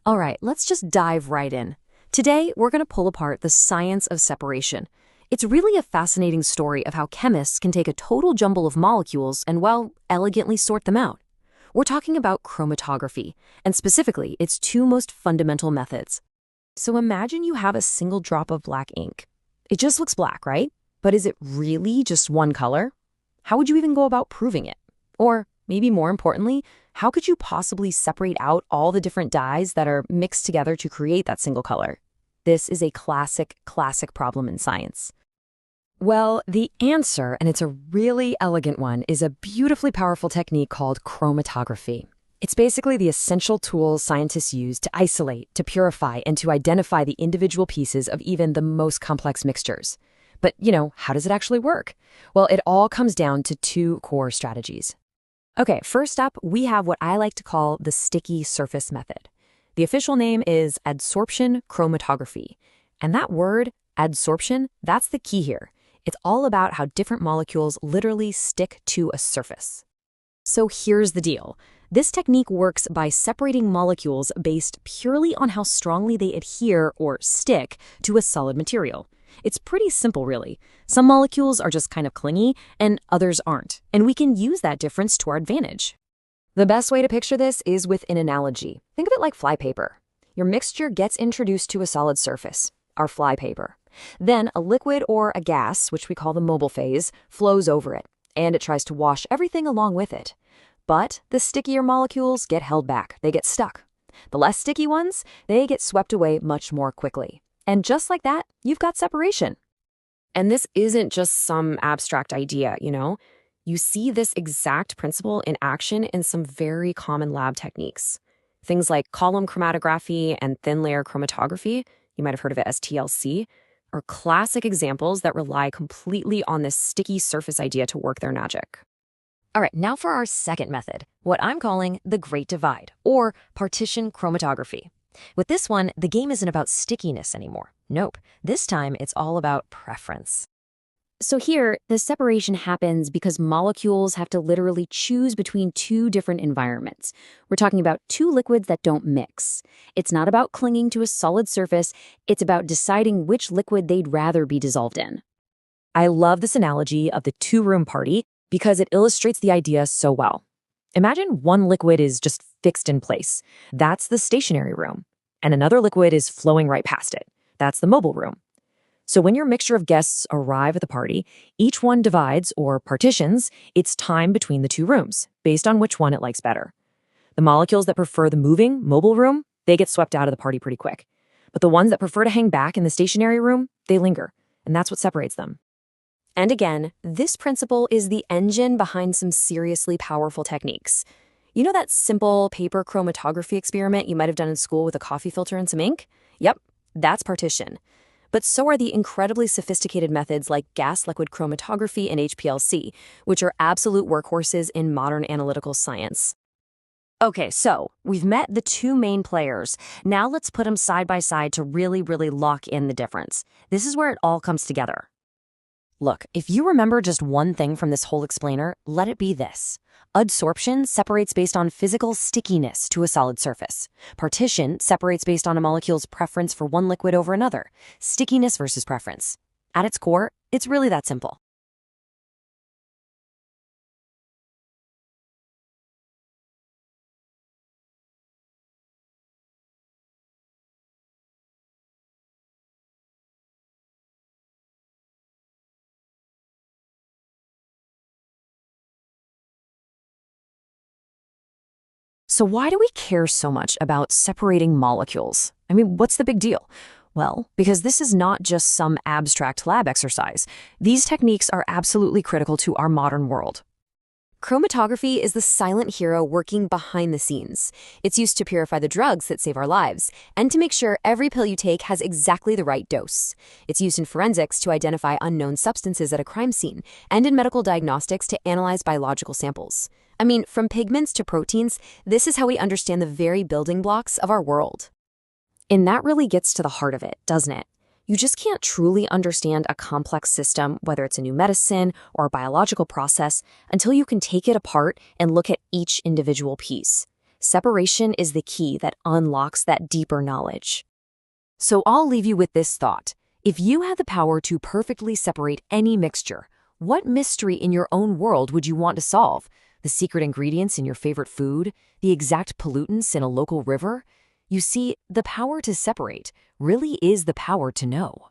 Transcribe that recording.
All right, let's just dive right in. Today, we're going to pull apart the science of separation. It's really a fascinating story of how chemists can take a total jumble of molecules and, well, elegantly sort them out. We're talking about chromatography, and specifically its two most fundamental methods. So imagine you have a single drop of black ink. It just looks black, right? But is it really just one color? How would you even go about proving it? Or, maybe more importantly, how could you possibly separate out all the different dyes that are mixed together to create that single color? This is a classic problem in science. Well, the answer, and it's a really elegant one, is a beautifully powerful technique called chromatography. It's basically the essential tools scientists use to isolate, to purify, and to identify the individual pieces of even the most complex mixtures. But, how does it actually work? Well, it all comes down to two core strategies. Okay, first up, we have what I like to call the sticky surface method. The official name is adsorption chromatography. And that word, adsorption, that's the key here. It's all about how different molecules literally stick to a surface. So here's the deal. This technique works by separating molecules based purely on how strongly they adhere or stick to a solid material. It's pretty simple, really. Some molecules are just kind of clingy, and others aren't, and we can use that difference to our advantage. The best way to picture this is with an analogy. Think of it like flypaper. Your mixture gets introduced to a solid surface, our flypaper. Then a liquid or a gas, which we call the mobile phase, flows over it, and it tries to wash everything along with it. But the stickier molecules get held back. They get stuck. The less sticky ones, they get swept away much more quickly. And just like that, you've got separation. And this isn't just some abstract idea, You see this exact principle in action in some very common lab techniques. Things like column chromatography and thin layer chromatography, you might have heard of it as TLC, are classic examples that rely completely on this sticky surface idea to work their magic. All right, now for our second method, what I'm calling the Great Divide, or partition chromatography. With this one, the game isn't about stickiness anymore. Nope, this time it's all about preference. So here, the separation happens because molecules have to literally choose between two different environments. We're talking about two liquids that don't mix. It's not about clinging to a solid surface, it's about deciding which liquid they'd rather be dissolved in. I love this analogy of the two-room party because it illustrates the idea so well. Imagine one liquid is just fixed in place. That's the stationary room. And another liquid is flowing right past it. That's the mobile room. So when your mixture of guests arrive at the party, each one divides, or partitions, its time between the two rooms, based on which one it likes better. The molecules that prefer the moving, mobile room, they get swept out of the party pretty quick. But the ones that prefer to hang back in the stationary room, they linger. And that's what separates them. And again, this principle is the engine behind some seriously powerful techniques. You know that simple paper chromatography experiment you might have done in school with a coffee filter and some ink? Yep, that's partition. But so are the incredibly sophisticated methods like gas-liquid chromatography and HPLC, which are absolute workhorses in modern analytical science. Okay, so we've met the two main players. Now let's put them side by side to really lock in the difference. This is where it all comes together. Look, if you remember just one thing from this whole explainer, let it be this. Adsorption separates based on physical stickiness to a solid surface. Partition separates based on a molecule's preference for one liquid over another. Stickiness versus preference. At its core, it's really that simple. So why do we care so much about separating molecules? I mean, what's the big deal? Well, because this is not just some abstract lab exercise. These techniques are absolutely critical to our modern world. Chromatography is the silent hero working behind the scenes. It's used to purify the drugs that save our lives, and to make sure every pill you take has exactly the right dose. It's used in forensics to identify unknown substances at a crime scene, and in medical diagnostics to analyze biological samples. I mean, from pigments to proteins, this is how we understand the very building blocks of our world. And that really gets to the heart of it, doesn't it? You just can't truly understand a complex system, whether it's a new medicine or a biological process, until you can take it apart and look at each individual piece. Separation is the key that unlocks that deeper knowledge. So I'll leave you with this thought. If you had the power to perfectly separate any mixture, what mystery in your own world would you want to solve? The secret ingredients in your favorite food? The exact pollutants in a local river? You see, the power to separate really is the power to know.